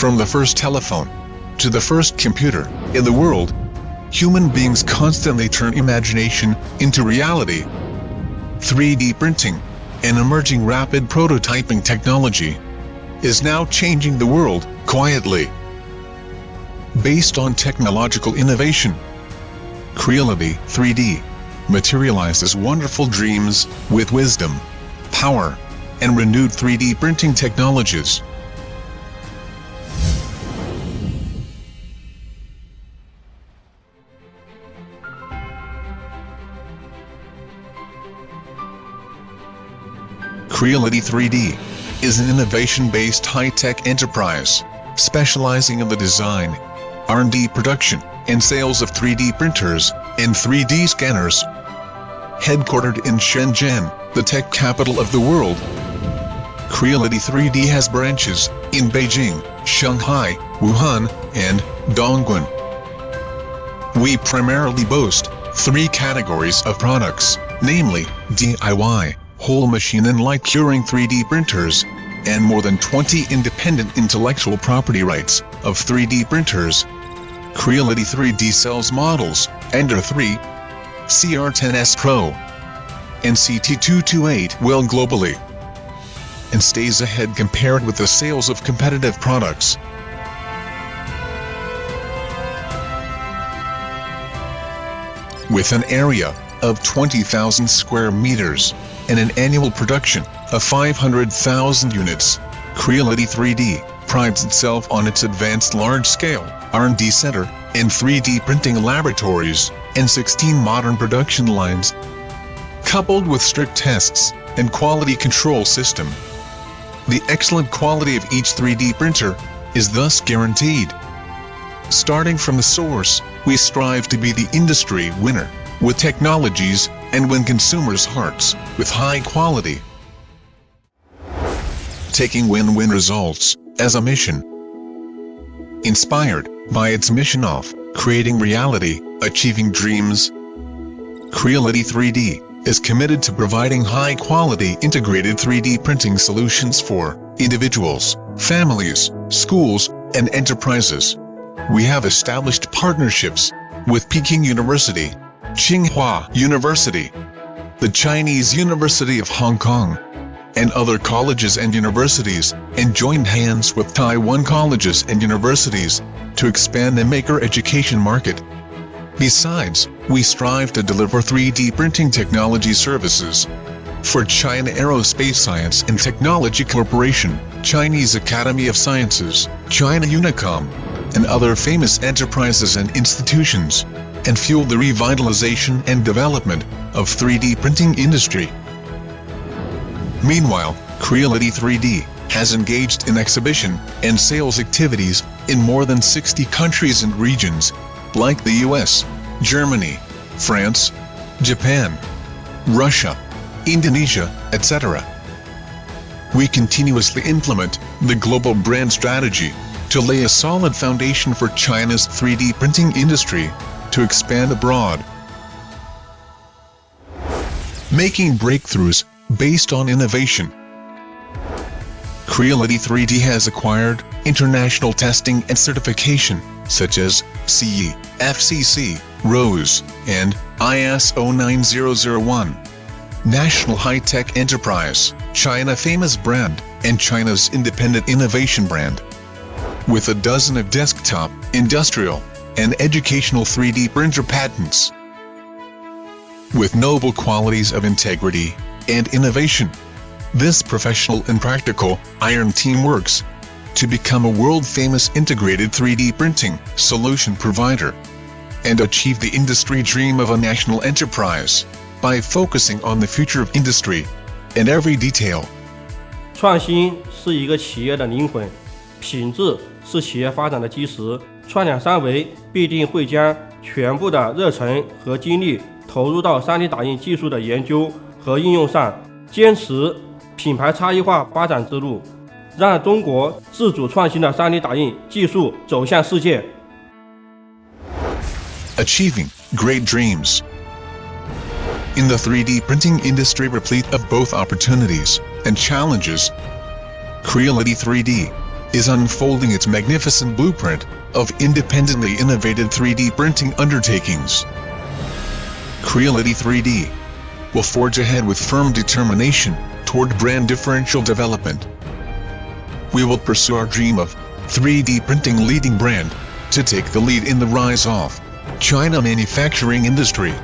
From the first telephone to the first computer in the world, human beings constantly turn imagination into reality. 3D printing, an emerging rapid prototyping technology, is now changing the world quietly. Based on technological innovation, Creality 3D materializes wonderful dreams with wisdom, power, and renewed 3D printing technologies. Creality 3D is an innovation-based high-tech enterprise specializing in the design, R&D production, and sales of 3D printers and 3D scanners. Headquartered in Shenzhen, the tech capital of the world, Creality 3D has branches in Beijing, Shanghai, Wuhan, and Dongguan. We primarily boast 3 categories of products, namely DIY, whole machine and light curing 3D printers, and more than 20 independent intellectual property rights of 3D printers. Creality 3D sells models Ender 3, CR-10S Pro, and CT-228 well globally, and stays ahead compared with the sales of competitive products. With an area of 20,000 square meters and an annual production of 500,000 units, Creality 3D prides itself on its advanced large-scale R&D center and 3D printing laboratories and 16 modern production lines, coupled with strict tests and quality control system. The excellent quality of each 3D printer is thus guaranteed. Starting from the source, we strive to be the industry winner with technologies and win consumers' hearts with high quality. Taking win-win results as a mission. Inspired by its mission of creating reality, achieving dreams, Creality 3D is committed to providing high-quality integrated 3D printing solutions for individuals, families, schools, and enterprises. We have established partnerships with Peking University, Tsinghua University, the Chinese University of Hong Kong, and other colleges and universities, and joined hands with Taiwan colleges and universities to expand the maker education market. Besides, we strive to deliver 3D printing technology services for China Aerospace Science and Technology Corporation, Chinese Academy of Sciences, China Unicom, and other famous enterprises and institutions, and fuel the revitalization and development of 3D printing industry. Meanwhile, Creality 3D has engaged in exhibition and sales activities in more than 60 countries and regions, like the US, Germany, France, Japan, Russia, Indonesia, etc. We continuously implement the global brand strategy to lay a solid foundation for China's 3D printing industry to expand abroad. Making breakthroughs based on innovation. Creality 3D has acquired international testing and certification such as CE, FCC, ROSE, and ISO 9001. National High-Tech Enterprise, China famous brand, and China's independent innovation brand. With a dozen of desktop, industrial, and educational 3D printer patents. With noble qualities of integrity and innovation, this professional and practical iron team works to become a world-famous integrated 3D printing solution provider and achieve the industry dream of a national enterprise by focusing on the future of industry in every detail. 创新是一个企业的灵魂，品质是企业发展的基石。创两三维必定会将全部的热忱和精力投入到 3D 打印技术的研究和应用上，坚持品牌差异化发展之路，让中国自主创新的 3D 打印技术走向世界。Achieving great dreams. In the 3D printing industry replete of both opportunities and challenges, Creality 3D is unfolding its magnificent blueprint of independently innovative 3D printing undertakings. Creality 3D will forge ahead with firm determination toward brand differential development. We will pursue our dream of 3D printing leading brand to take the lead in the rise of China manufacturing industry.